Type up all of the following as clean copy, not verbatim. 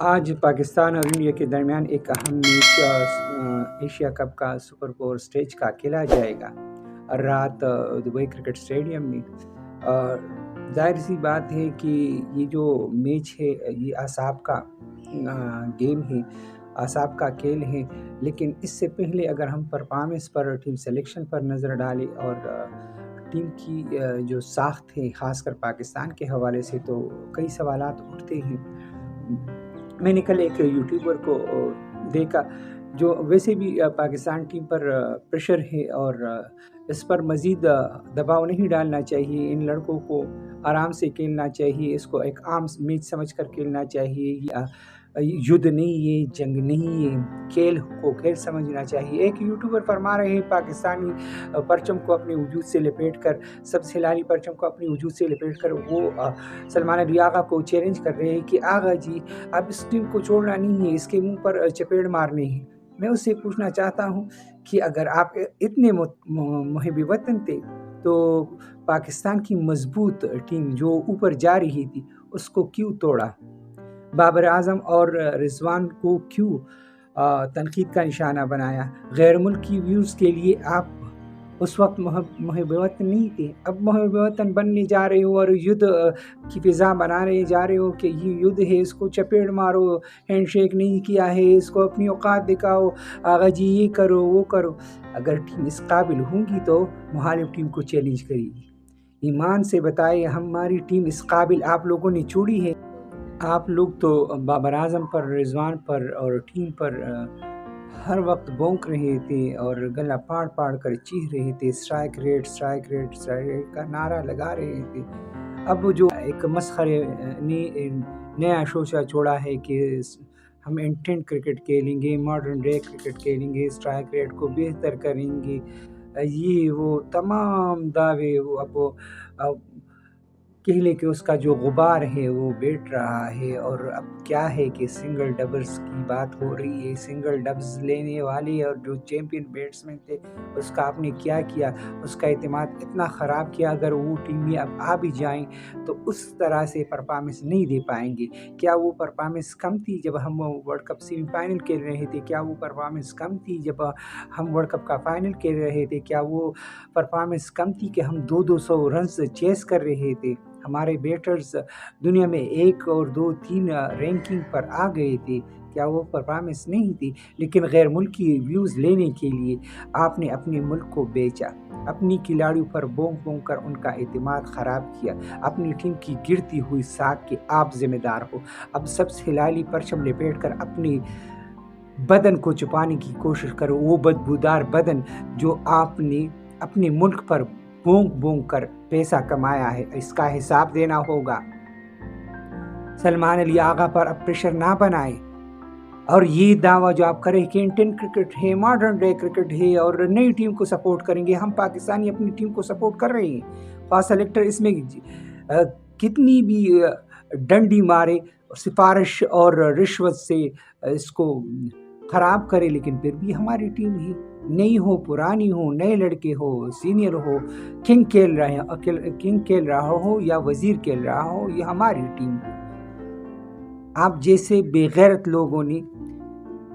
آج پاکستان اور انڈیا کے درمیان ایک اہم میچ ایشیا کپ کا سپر 4 سٹیج کا کھیلا جائے گا رات دبئی کرکٹ اسٹیڈیم میں۔ ظاہر سی بات ہے کہ یہ جو میچ ہے یہ اعصاب کا گیم ہے، اعصاب کا کھیل ہے، لیکن اس سے پہلے اگر ہم پرفارمنس پر، ٹیم سلیکشن پر نظر ڈالیں اور ٹیم کی جو ساخت ہے خاص کر پاکستان کے حوالے سے، تو کئی سوالات اٹھتے ہیں۔ میں نے کل ایک یوٹیوبر کو دیکھا جو ویسے بھی پاکستان ٹیم پر پریشر ہے اور اس پر مزید دباؤ نہیں ڈالنا چاہیے، ان لڑکوں کو آرام سے کھیلنا چاہیے، اس کو ایک عام میچ سمجھ کر کھیلنا چاہیے، یدھ نہیں ہے، جنگ نہیں ہے، کھیل کو کھیل سمجھنا چاہیے۔ ایک یوٹیوبر فرما رہے ہیں پاکستانی پرچم کو اپنے وجود سے لپیٹ کر، سبز ہلالی پرچم کو اپنے وجود سے لپیٹ کر وہ سلمان علی آغا کو چیلنج کر رہے ہیں کہ آغا جی اب اس ٹیم کو چھوڑنا نہیں ہے، اس کے منہ پر چپیڑ مارنے ہیں۔ میں اس سے پوچھنا چاہتا ہوں کہ اگر آپ اتنے محب وطن تھے تو پاکستان کی مضبوط ٹیم جو اوپر جا رہی تھی اس کو کیوں توڑا؟ بابر اعظم اور رضوان کو کیوں تنقید کا نشانہ بنایا؟ غیر ملکی ویوز کے لیے آپ اس وقت محب وطن نہیں تھے، اب محب وطن بننے جا رہے ہو اور یدھ کی فضا بنانے جا رہے ہو کہ یہ یدھ ہے، اس کو چپیڑ مارو، ہینڈ شیک نہیں کیا ہے، اس کو اپنی اوقات دکھاؤ، آغا جی یہ کرو وہ کرو۔ اگر ٹیم اس قابل ہوں گی تو مخالف ٹیم کو چیلنج کرے گی۔ ایمان سے بتائے ہماری ٹیم اس قابل آپ لوگوں نے چوڑی ہے؟ آپ لوگ تو بابر اعظم پر، رضوان پر اور ٹیم پر ہر وقت بونک رہے تھے اور گلا پاڑ پاڑ کر چیخ رہے تھے، strike rate strike rate strike rate کا نعرہ لگا رہے تھے۔ اب جو ایک مسخرے نے نیا شوشہ چھوڑا ہے کہ ہم انٹینٹ کرکٹ کھیلیں گے، ماڈرن ڈے کرکٹ کھیلیں گے، اسٹرائک ریٹ کو بہتر کریں گے، یہ وہ تمام دعوے وہ اب کہہ لے کہ اس کا جو غبار ہے وہ بیٹھ رہا ہے۔ اور اب کیا ہے کہ سنگل ڈبلز کی بات ہو رہی ہے، سنگل ڈبلز لینے والے اور جو چیمپئن بیٹسمین تھے اس کا آپ نے کیا کیا، اس کا اعتماد اتنا خراب کیا، اگر وہ ٹیم میں اب آ بھی جائیں تو اس طرح سے پرفارمنس نہیں دے پائیں گے۔ کیا وہ پرفارمنس کم تھی جب ہم ورلڈ کپ سیمی فائنل کھیل رہے تھے؟ کیا وہ پرفارمنس کم تھی جب ہم ورلڈ کپ کا فائنل کھیل رہے تھے؟ کیا وہ پرفارمنس کم تھی کہ ہم 200 رنز چیس کر رہے تھے؟ ہمارے بیٹرز دنیا میں 1 اور 2 3 رینکنگ پر آ گئے تھے، کیا وہ پرفارمنس نہیں تھی؟ لیکن غیر ملکی ویوز لینے کے لیے آپ نے اپنے ملک کو بیچا، اپنی کھلاڑیوں پر بونک بونک کر ان کا اعتماد خراب کیا، اپنی ٹیم کی گرتی ہوئی ساکھ کے آپ ذمہ دار ہو۔ اب سبز ہلالی پرچم لپیٹ کر اپنے بدن کو چھپانے کی کوشش کرو، وہ بدبودار بدن جو آپ نے اپنے ملک پر بونک بونک کر پیسہ کمایا ہے، اس کا حساب دینا ہوگا۔ سلمان علی آغا پر اب پریشر نہ بنائے، اور یہ دعویٰ جو آپ کریں کہ انٹین کرکٹ ہے، ماڈرن ڈے کرکٹ ہے اور نئی ٹیم کو سپورٹ کریں گے، ہم پاکستانی اپنی ٹیم کو سپورٹ کر رہے ہیں۔ خاص سلیکٹر اس میں کتنی بھی ڈنڈی مارے، سفارش اور رشوت سے اس کو خراب کرے، لیکن پھر بھی ہماری ٹیم ہی نئی ہو پرانی ہو، نئے لڑکے ہو سینئر ہو، کنگ کھیل رہا ہو یا وزیر کھیل رہا ہو، یہ ہماری ٹیم ہے۔ آپ جیسے بے غیرت لوگوں نے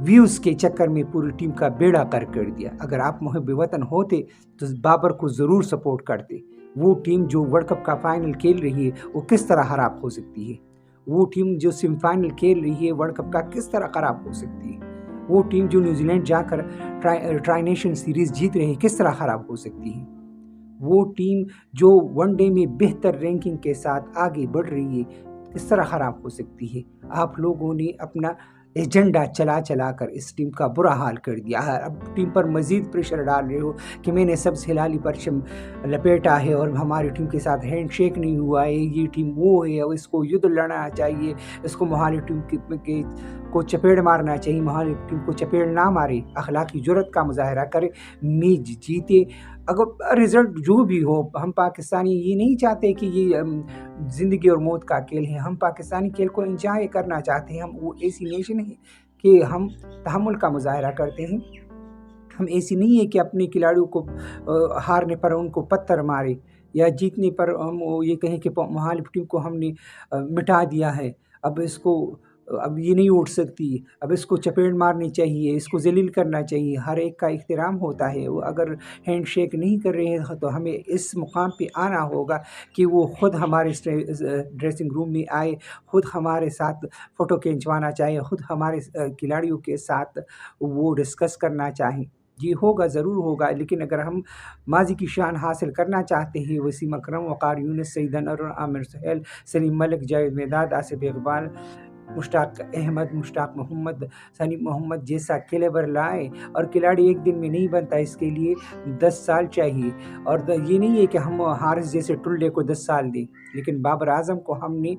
ویوز کے چکر میں پوری ٹیم کا بیڑا غرق کر دیا۔ اگر آپ محب وطن ہوتے تو بابر کو ضرور سپورٹ کرتے۔ وہ ٹیم جو ورلڈ کپ کا فائنل کھیل رہی ہے وہ کس طرح خراب ہو سکتی ہے؟ وہ ٹیم جو سیمی فائنل کھیل رہی ہے ورلڈ کپ کا کس طرح خراب ہو سکتی ہے؟ وہ ٹیم جو نیوزی لینڈ جا کر ٹرائی نیشن سیریز جیت رہی ہے کس طرح خراب ہو سکتی ہے؟ وہ ٹیم جو ون ڈے میں بہتر رینکنگ کے ساتھ آگے بڑھ رہی ہے کس طرح خراب ہو سکتی ہے؟ آپ لوگوں نے اپنا ایجنڈا چلا کر اس ٹیم کا برا حال کر دیا ہے۔ اب ٹیم پر مزید پریشر ڈال رہے ہو کہ میں نے سبز ہلالی پرچم لپیٹا ہے اور ہماری ٹیم کے ساتھ ہینڈ شیک نہیں ہوا ہے، یہ ٹیم وہ ہے اور اس کو یدھ لڑنا چاہیے، اس کو مخالف ٹیم کو چپیڑ مارنا چاہیے، مخالف ٹیم کو چپیڑ نہ مارے، اخلاقی جرات کا مظاہرہ کرے، میچ جیتے۔ اگر رزلٹ جو بھی ہو، ہم پاکستانی یہ نہیں چاہتے کہ یہ زندگی اور موت کا کھیل ہے، ہم پاکستانی کھیل کو انجوائے کرنا چاہتے ہیں۔ ہم وہ ایسی نیشن ہے کہ ہم تحمل کا مظاہرہ کرتے ہیں، ہم ایسی نہیں ہے کہ اپنے کھلاڑیوں کو ہارنے پر ان کو پتھر مارے یا جیتنے پر ہم یہ کہیں کہ مخالف ٹیم کو ہم نے مٹا دیا ہے، اب اس کو اب یہ نہیں اٹھ سکتی، اب اس کو چپیڑ مارنی چاہیے، اس کو ذلیل کرنا چاہیے، ہر ایک کا احترام ہوتا ہے۔ وہ اگر ہینڈ شیک نہیں کر رہے ہیں تو ہمیں اس مقام پہ آنا ہوگا کہ وہ خود ہمارے ڈریسنگ روم میں آئے، خود ہمارے ساتھ فوٹو کھنچوانا چاہیے، خود ہمارے کھلاڑیوں کے ساتھ وہ ڈسکس کرنا چاہیں۔ یہ ہوگا، ضرور ہوگا، لیکن اگر ہم ماضی کی شان حاصل کرنا چاہتے ہیں، وسیم اکرم، وقار یونس، سعید انور، عامر سہیل، سلیم ملک، جاوید مداد، آصف اقبال، مشتاق احمد، مشتاق محمد، ثانی محمد جیسا کیلیبر لائے، اور کھلاڑی ایک دن میں نہیں بنتا، اس کے لیے 10 سال چاہیے، اور یہ نہیں ہے کہ ہم حارث جیسے ٹلے کو 10 سال دیں، لیکن بابر اعظم کو ہم نے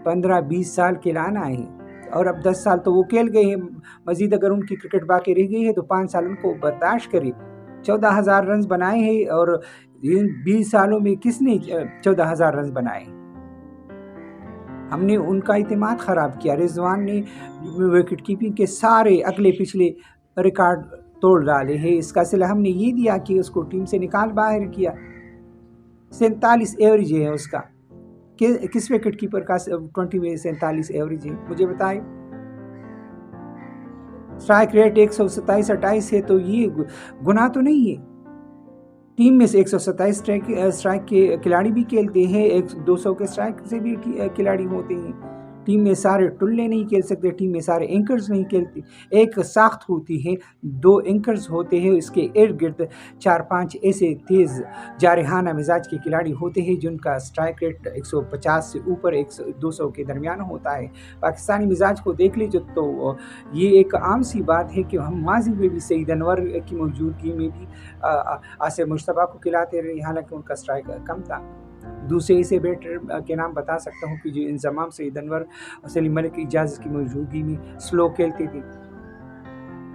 15-20 سال کھلانا ہے، اور اب 10 سال تو وہ کھیل گئے ہیں، مزید اگر ان کی کرکٹ باقی رہ گئی ہے تو 5 سال ان کو برداشت کرے۔ 14,000 رنز بنائے ہیں، اور ان 20 سالوں میں کس نے 14,000 رنز بنائے؟ ہم نے ان کا اعتماد خراب کیا۔ رضوان نے وکٹ کیپنگ کے سارے اگلے پچھلے ریکارڈ توڑ ڈالے ہیں، اس کا صلہ ہم نے یہ دیا کہ اس کو ٹیم سے نکال باہر کیا۔ 47 ایوریج ہے اس کا، کس وکٹ کیپر کا 20 میں 47 ایوریج ہے؟ مجھے بتائیں۔ اسٹرائک ریٹ 127-28 ہے، تو یہ گناہ تو نہیں ہے؟ ٹیم میں سے 127 اسٹرائک کے کھلاڑی بھی کھیلتے ہیں، 200 کے اسٹرائک سے بھی کھلاڑی ہوتے ہیں۔ ٹیم میں سارے ٹلے نہیں کھیل سکتے، ٹیم میں سارے اینکرز نہیں کھیلتے، ایک ساخت ہوتی ہے، 2 اینکرز ہوتے ہیں، اس کے ارد گرد 4-5 ایسے تیز جارحانہ مزاج کے کھلاڑی ہوتے ہیں جن کا اسٹرائک ریٹ 150 سے اوپر 200 کے درمیان ہوتا ہے۔ پاکستانی مزاج کو دیکھ لیجیے تو یہ ایک عام سی بات ہے کہ ہم ماضی میں بھی سعید انور کی موجودگی میں بھی آصف مصطفیٰ کو کھلاتے رہے، حالانکہ ان کا اسٹرائک کم تھا۔ دوسرے ایسے بیٹر کے نام بتا سکتا ہوں کہ جو انضمام سعید انور اور سلیم ملک کی اجازت کی موجودگی میں سلو کھیلتے تھے،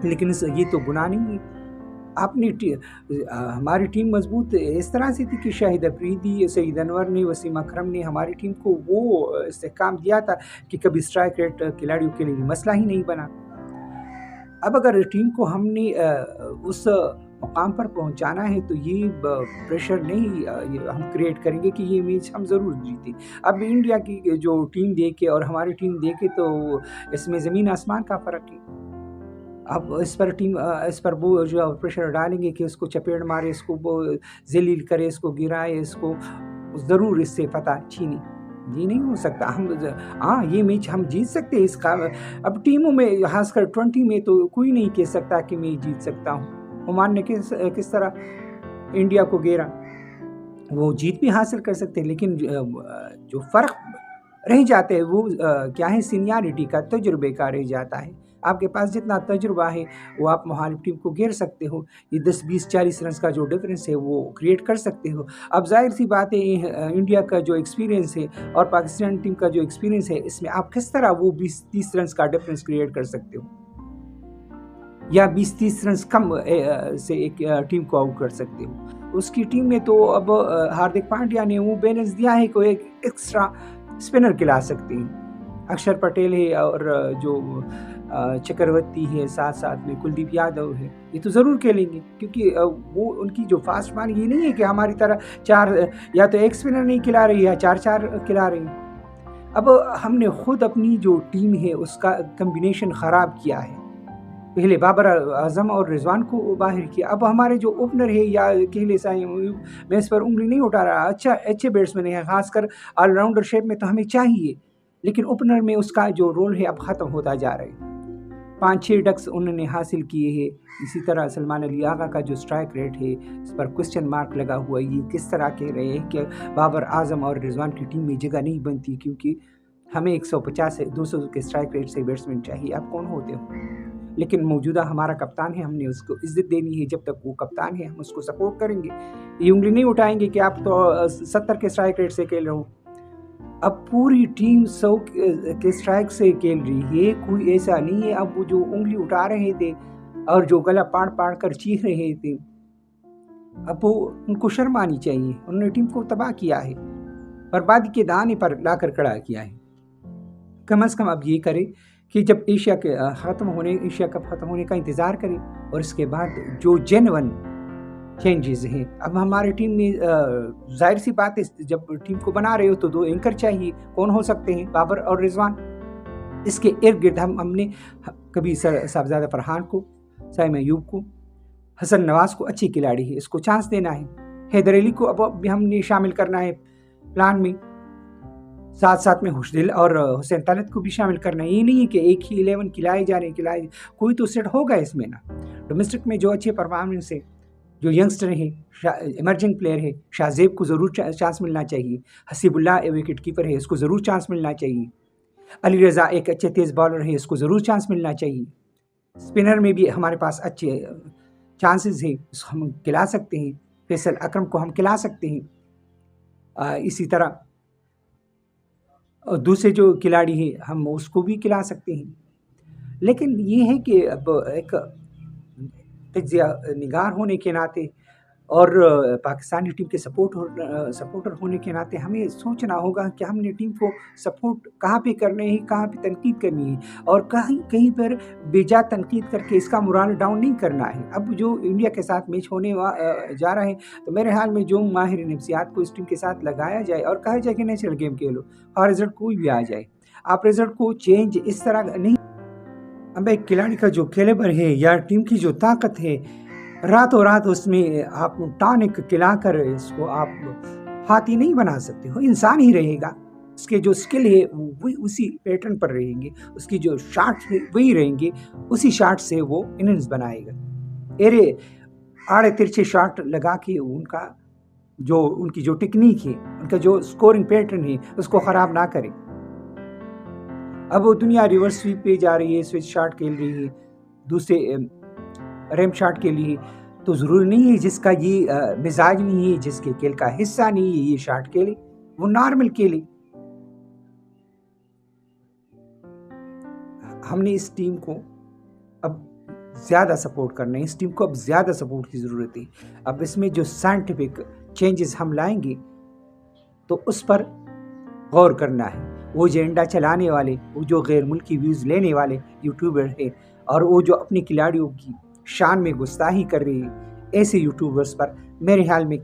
لیکن یہ تو گناہ نہیں ہے۔ ہماری ٹیم مضبوط اس طرح سے تھی کہ شاہد افریدی، سعید انور نے، وسیم اکرم نے ہماری ٹیم کو وہ استحکام دیا تھا کہ کبھی اسٹرائک ریٹ کھلاڑیوں کے لیے مسئلہ ہی نہیں بنا۔ اب اگر ٹیم کو ہم نے اس مقام پر پہنچانا ہے تو یہ پریشر نہیں ہم کریٹ کریں گے کہ یہ میچ ہم ضرور جیتے۔ اب انڈیا کی جو ٹیم دیکھے اور ہماری ٹیم دیکھے تو اس میں زمین آسمان کا فرق ہے۔ اب اس پر وہ جو پریشر ڈالیں گے کہ اس کو چپیڑ مارے، اس کو وہ ذلیل کرے، اس کو گرائے، اس کو ضرور اس سے فتح چھینے، یہ نہیں ہو سکتا۔ یہ میچ ہم جیت سکتے ہیں اس کا۔ اب ٹیموں میں خاص کر 20 میں تو کوئی نہیں کہہ سکتا کہ میں جیت سکتا ہوں۔ عمان نے کس طرح انڈیا کو گھیرا، وہ جیت بھی حاصل کر سکتے ہیں، لیکن جو فرق رہ جاتے ہیں وہ کیا ہے، سینیارٹی کا، تجربے کا رہ جاتا ہے۔ آپ کے پاس جتنا تجربہ ہے وہ آپ مخالف ٹیم کو گھیر سکتے ہو، یہ 10-20-40 رنز کا جو ڈفرینس ہے وہ کریٹ کر سکتے ہو۔ اب ظاہر سی بات ہے انڈیا کا جو ایکسپیرینس ہے اور پاکستان ٹیم کا جو ایکسپیرینس ہے، اس میں آپ کس طرح وہ 20-30 رنز کا ڈفرینس کریٹ کر سکتے ہو، یا 20-30 رنز کم سے ایک ٹیم کو آؤٹ کر سکتے ہو۔ اس کی ٹیم میں تو اب ہاردک پانڈیا نے وہ بیلنس دیا ہے کہ ایک ایکسٹرا اسپنر کھلا سکتے ہیں، اکشر پٹیل ہے اور جو چکرورتی ہے، ساتھ میں کلدیپ یادو ہے، یہ تو ضرور کھیلیں گے، کیونکہ وہ ان کی جو فاسٹ بال یہ نہیں ہے کہ ہماری طرح 4 یا تو ایک اسپنر نہیں کھلا رہی یا 4 کھلا رہی ہیں۔ اب ہم نے خود اپنی جو ٹیم ہے اس کا کمبینیشن خراب کیا ہے، پہلے بابر اعظم اور رضوان کو باہر کیا، اب ہمارے جو اوپنر ہے یا کہلے سائیں، میں اس پر انگلی نہیں اٹھا رہا، اچھے بیٹسمین ہے، خاص کر آل راؤنڈر شیپ میں تو ہمیں چاہیے، لیکن اوپنر میں اس کا جو رول ہے اب ختم ہوتا جا رہا ہے۔ 5-6 ڈکس انہوں نے حاصل کیے ہیں۔ اسی طرح سلمان علی آغا کا جو اسٹرائک ریٹ ہے اس پر کوسچن مارک لگا ہوا ہے، یہ کس طرح کہہ رہے ہیں کہ بابر اعظم اور رضوان کی ٹیم میں جگہ نہیں بنتی کیونکہ ہمیں 150-200 کے اسٹرائک ریٹ سے بیٹسمین چاہیے، آپ کون ہوتے ہو؟ لیکن موجودہ ہمارا کپتان ہے، ہم نے اس کو عزت دینی ہے، جب تک وہ کپتان ہے ہم اس کو سپورٹ کریں گے، یہ انگلی نہیں اٹھائیں گے کہ آپ تو 70 کے اسٹرائک ریٹ سے کھیل رہے ہو۔ اب پوری ٹیم 100 کے اسٹرائک سے کھیل رہی ہے، کوئی ایسا نہیں ہے۔ اب وہ جو انگلی اٹھا رہے تھے اور جو گلا پاڑ کر چیخ رہے تھے، اب وہ ان کو شرم آنی چاہیے، انہوں نے ٹیم کو تباہ کیا ہے، بربادی کے دانے پر لا کر کھڑا کیا ہے۔ کم از کم اب یہ کرے کہ جب ایشیا کپ ختم ہونے کا انتظار کرے اور اس کے بعد جو جینون چینجز ہیں، اب ہمارے ٹیم میں ظاہر سی بات ہے جب ٹیم کو بنا رہے ہو تو 2 اینکر چاہیے، کون ہو سکتے ہیں؟ بابر اور رضوان۔ اس کے ارد گرد ہم نے کبھی صاحبزادہ فرحان کو، سائم ایوب کو، حسن نواز کو اچھی کھلاڑی ہے، اس کو چانس دینا ہے. حیدر علی کو اب بھی ہم نے شامل کرنا ہے پلان میں، ساتھ ساتھ میں خوشدل اور حسین طلعت کو بھی شامل کرنا ہے. یہ نہیں ہے کہ ایک ہی 11 کھلائے جا رہے ہیں، کوئی تو سیٹ ہوگا اس میں نا. ڈومیسٹک میں جو اچھے پرفارمنس ہے، جو ینگسٹر ہے، ایمرجنگ پلیئر ہے، شاہ زیب کو ضرور چانس ملنا چاہیے. حسیب اللہ وکٹ کیپر ہے، اس کو ضرور چانس ملنا چاہیے. علی رضا ایک اچھے تیز بالر ہے، اس کو ضرور چانس ملنا چاہیے. اسپنر میں بھی ہمارے پاس اچھے چانسز ہیں، ہم کھلا سکتے ہیں. فیصل اکرم کو ہم کھلا سکتے ہیں. اسی طرح دوسرے جو کھلاڑی ہیں ہم اس کو بھی کھلا سکتے ہیں. لیکن یہ ہے کہ اب ایک تجزیہ نگار ہونے کے ناطے اور پاکستانی ٹیم کے سپورٹر ہونے کے ناطے ہمیں سوچنا ہوگا کہ ہم نے ٹیم کو سپورٹ کہاں پہ کرنے ہے، کہاں پہ تنقید کرنی ہے، اور کہیں پر بے جا تنقید کر کے اس کا مورال ڈاؤن نہیں کرنا ہے. اب جو انڈیا کے ساتھ میچ ہونے جا رہا ہے تو میرے خیال میں جو ماہر نفسیات کو اس ٹیم کے ساتھ لگایا جائے اور کہا جائے کہ نیچرل گیم کھیلو اور رزلٹ کوئی بھی آ جائے، آپ رزلٹ کو چینج اس طرح نہیں. اب ایک کھلاڑی کا جو کیلیبر ہے یا ٹیم کی جو طاقت ہے، راتوں رات اس میں آپ ٹانک کھلا کر اس کو آپ ہاتھی نہیں بنا سکتے ہو. انسان ہی رہے گا، اس کے جو سکل ہے وہی اسی پیٹرن پر رہیں گے، اس کی جو شاٹ ہے وہی رہیں گے، اسی شاٹ سے وہ اننگز بنائے گا. آڑے ترچھے شاٹ لگا کے ان کی جو ٹیکنیک ہے، ان کا جو سکورنگ پیٹرن ہے، اس کو خراب نہ کرے. اب وہ دنیا ریورس سویپ پہ جا رہی ہے، سوئچ شاٹ کھیل رہی ہے، دوسرے ریم شاٹ کے لیے. تو ضروری نہیں ہے جس کا یہ مزاج نہیں ہے، جس کے کھیل کا حصہ نہیں ہے یہ شاٹ کھیلے، وہ نارمل کھیلے. ہم نے اس ٹیم کو اب زیادہ سپورٹ کرنا ہے، اس ٹیم کو اب زیادہ سپورٹ کی ضرورت ہے. اب اس میں جو سائنٹیفک چینجز ہم لائیں گے تو اس پر غور کرنا ہے. وہ ایجنڈا چلانے والے، وہ جو غیر ملکی ویوز لینے والے یوٹیوبر ہیں اور وہ جو اپنی کھلاڑیوں کی شان میں گستاخی کر رہے ہیں، ایسے یوٹیوبرز پر میرے خیال میں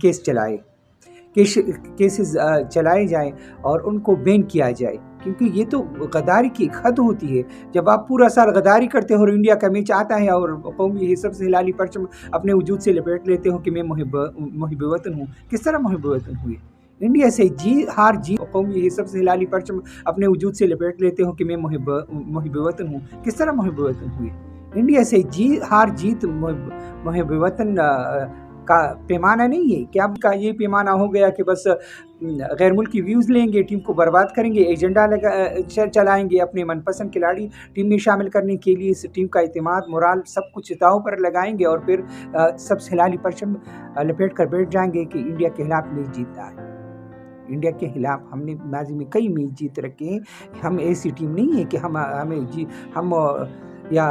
کیسز چلائے جائیں اور ان کو بین کیا جائے. کیونکہ یہ تو غداری کی حد ہوتی ہے. جب آپ پورا سال غداری کرتے ہو اور انڈیا کا میچ آتا ہے اور قومی حساب سے ہلالی پرچم اپنے وجود سے لپیٹ لیتے ہو کہ میں محب وطن ہوں. کس طرح محب وطن ہوئے؟ انڈیا سے ہار قومی حساب سے ہلالی پرچم اپنے وجود سے لپیٹ لیتے ہو کہ میں محب وطن ہوں. کس طرح محب وطن ہوئے؟ انڈیا سے ہار جیت محب وطن کا پیمانہ نہیں ہے. کیا کا یہ پیمانہ ہو گیا کہ بس غیر ملکی ویوز لیں گے، ٹیم کو برباد کریں گے، ایجنڈا چلائیں گے، اپنے من پسند کھلاڑی ٹیم میں شامل کرنے کے لیے اس ٹیم کا اعتماد، مورال سب کچھ داؤ پر لگائیں گے اور پھر سب سے ہلالی پرچم لپیٹ کر بیٹھ جائیں گے کہ انڈیا کے خلاف میچ جیتتا ہے. انڈیا کے خلاف ہم نے ماضی میں کئی میچ جیت رکھے ہیں. ہم ایسی ٹیم نہیں ہے کہ ہم یا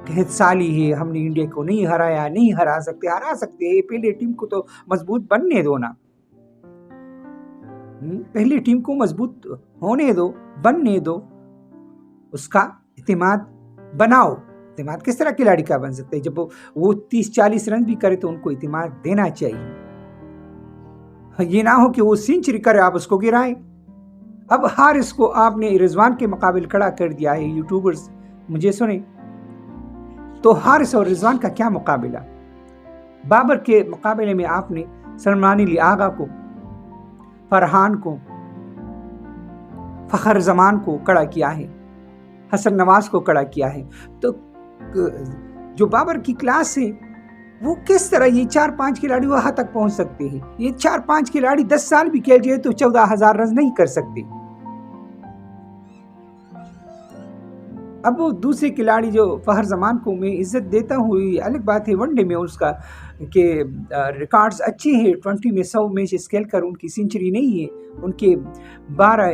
قحط سالی ہے، ہم نے انڈیا کو نہیں ہرایا، نہیں ہرا سکتے ہیں. پہلے ٹیم کو تو مضبوط بننے دو نا، پہلے ٹیم کو مضبوط ہونے دو، بننے دو، اس کا اعتماد بناؤ. اعتماد کس طرح کھلاڑی کا بن سکتے ہیں؟ جب وہ 30-40 رن بھی کرے تو ان کو اعتماد دینا چاہیے. یہ نہ ہو کہ وہ سینچری کرے آپ اس کو گرائیں. اب حارث کو آپ نے رضوان کے مقابل کھڑا کر دیا ہے. یوٹیوبرز مجھے سنیں تو حارث اور رضوان کا کیا مقابلہ؟ بابر کے مقابلے میں آپ نے سلمان علی آغا کو، فرحان کو، فخر زمان کو کھڑا کیا ہے، حسن نواز کو کھڑا کیا ہے. تو جو بابر کی کلاس ہے وہ کس طرح یہ 4-5 کھلاڑی وہاں تک پہنچ سکتے ہیں؟ یہ 4-5 کھلاڑی 10 سال بھی کھیل جائے تو 14,000 رن نہیں کر سکتے. اب وہ دوسرے کھلاڑی جو فخر زمان کو میں عزت دیتا ہوں، یہ الگ بات ہے، ون ڈے میں اس کا کہ ریکارڈز اچھے ہیں، 20 میں 100 میچز کھیل کر ان کی سینچری نہیں ہے، ان کے 12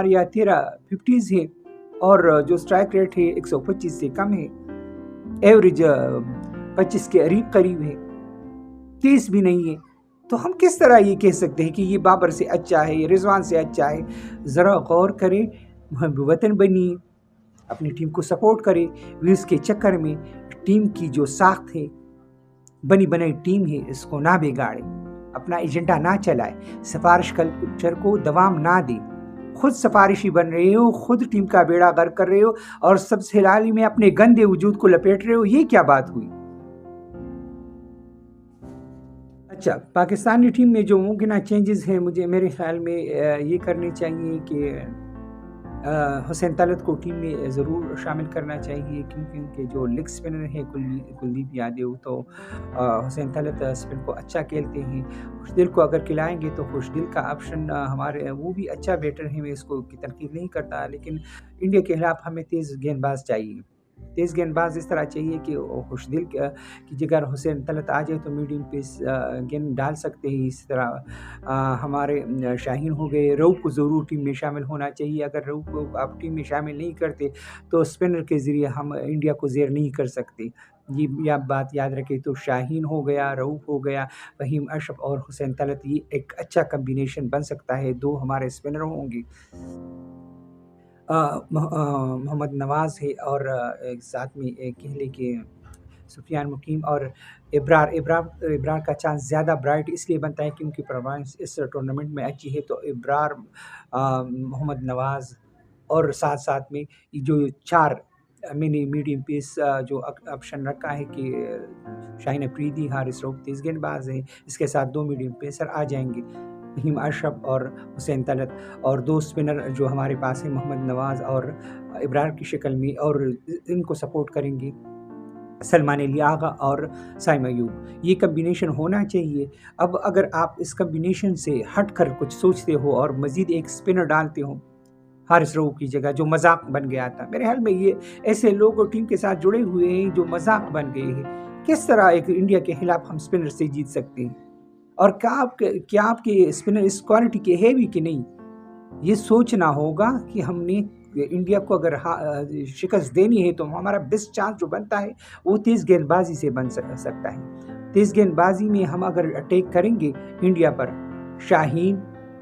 یا 13 50s ہے اور جو سٹرائک ریٹ ہے 125 سے کم ہے، ایوریج 25 کے قریب ہے، 30 بھی نہیں ہے. تو ہم کس طرح یہ کہہ سکتے ہیں کہ یہ بابر سے اچھا ہے، یہ رضوان سے اچھا ہے؟ ذرا غور کریں، محب وطن بنیے، اپنی ٹیم کو سپورٹ کرے. ویوز کے چکر میں ٹیم کی جو ساخت ہے، بنی بنائی ٹیم ہے، اس کو نہ بگاڑے، اپنا ایجنڈا نہ چلائے، سفارش کلچر کو دوام نہ دے. خود سفارشی بن رہے ہو، خود ٹیم کا بیڑا غرق کر رہے ہو اور سب سے حالی میں اپنے گندے وجود کو لپیٹ رہے ہو. یہ کیا بات ہوئی؟ اچھا، پاکستانی ٹیم میں جو ممکنہ چینجز ہیں، میرے خیال میں یہ کرنے چاہیے کہ حسین طلعت کو ٹیم میں ضرور شامل کرنا چاہیے، کیونکہ ان کے جو لیگ اسپنر ہیں کلدیپ یادیو، تو حسین طلعت اسپن کو اچھا کھیلتے ہیں. خوش دل کو اگر کھلائیں گے تو خوش دل کا آپشن ہمارے وہ بھی اچھا بیٹر ہے، میں اس کو کی تنقید نہیں کرتا، لیکن انڈیا کے خلاف ہمیں تیز گیند باز چاہیے. تیز گیند باز اس طرح چاہیے کہ خوش دل کی جگہ حسین طلعت آ جائے تو میڈیم پیس گیند ڈال سکتے ہیں. اس طرح ہمارے شاہین ہو گئے، روپ کو ضرور ٹیم میں شامل ہونا چاہیے. اگر روپ کو آپ ٹیم میں شامل نہیں کرتے تو اسپنر کے ذریعے ہم انڈیا کو زیر نہیں کر سکتے. یہ بات یاد رکھیں. تو شاہین ہو گیا، روپ ہو گیا، فہیم اشرف اور حسین طلعت، یہ ایک اچھا کمبینیشن بن سکتا ہے. دو ہمارے اسپنر ہوں گے، محمد نواز ہے اور ساتھ میں کہہ لے کہ سفیان مقیم اور ابرار کا چانس زیادہ برائٹ اس لیے بنتا ہے کیونکہ پرفارمنس اس ٹورنامنٹ میں اچھی ہے. تو ابرار، محمد نواز اور ساتھ میں جو 4 میڈیم پیس جو آپشن رکھا ہے کہ شاہین افریدی، حارث رؤف تیز گیند باز ہیں، اس کے ساتھ 2 میڈیم پیسر آ جائیں گے، فہیم اشرف اور حسین طلعت، اور 2 اسپنر جو ہمارے پاس ہیں محمد نواز اور ابرار کی شکل میں، اور ان کو سپورٹ کریں گے سلمان علی آغا اور سائم ایوب. یہ کمبینیشن ہونا چاہیے. اب اگر آپ اس کمبینیشن سے ہٹ کر کچھ سوچتے ہو اور مزید ایک اسپنر ڈالتے ہو حارث رؤف کی جگہ، جو مذاق بن گیا تھا، میرے خیال میں یہ ایسے لوگ ٹیم کے ساتھ جڑے ہوئے ہیں جو مذاق بن گئے ہیں. کس طرح ایک انڈیا کے خلاف ہم اسپنر سے جیت سکتے ہیں؟ اور کیا آپ کے اسپنر اس کوالٹی کے ہے بھی کہ نہیں؟ یہ سوچنا ہوگا کہ ہم نے انڈیا کو اگر شکست دینی ہے تو ہمارا بیسٹ چانس جو بنتا ہے وہ تیز گیند بازی سے بن سکتا ہے. تیز گیند بازی میں ہم اگر اٹیک کریں گے انڈیا پر شاہین،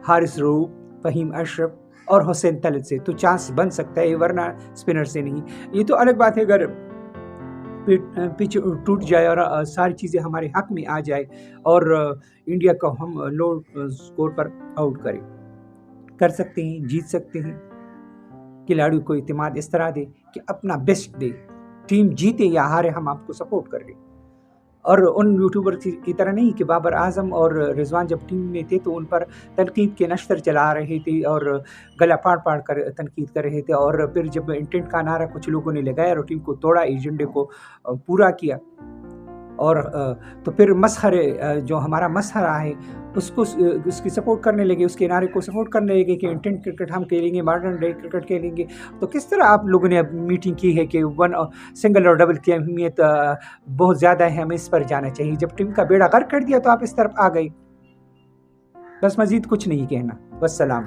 حارث رؤف، فہیم اشرف اور حسین طلعت سے تو چانس بن سکتا ہے، ورنہ اسپنر سے نہیں. یہ تو الگ بات ہے اگر پچ ٹوٹ جائے اور ساری چیزیں ہمارے حق میں آ جائے اور انڈیا کو ہم لو سکور پر آؤٹ کر سکتے ہیں، جیت سکتے ہیں. کھلاڑیوں کو اعتماد اس طرح دے کہ اپنا بیسٹ دے، ٹیم جیتے یا ہارے ہم آپ کو سپورٹ کر رہے. اور ان یوٹیوبر کی طرح نہیں کہ بابر اعظم اور رضوان جب ٹیم میں تھے تو ان پر تنقید کے نشتر چلا رہے تھے اور گلا پاڑ کر تنقید کر رہے تھے، اور پھر جب انٹینٹ کا نعرہ کچھ لوگوں نے لگایا اور ٹیم کو توڑا، ایجنڈے کو پورا کیا، اور تو پھر مسخرے جو ہمارا مسخرہ ہے اس کی سپورٹ کرنے لگے، اس کے نعرے کو سپورٹ کرنے لگے کہ انٹینٹ کرکٹ ہم کھیلیں گے، ماڈرن ڈے کرکٹ کھیلیں گے. تو کس طرح آپ لوگوں نے اب میٹنگ کی ہے کہ سنگل اور ڈبل کی اہمیت بہت زیادہ ہے، ہمیں اس پر جانا چاہیے. جب ٹیم کا بیڑا غرق کر دیا تو آپ اس طرف آ گئی. بس مزید کچھ نہیں کہنا. والسلام.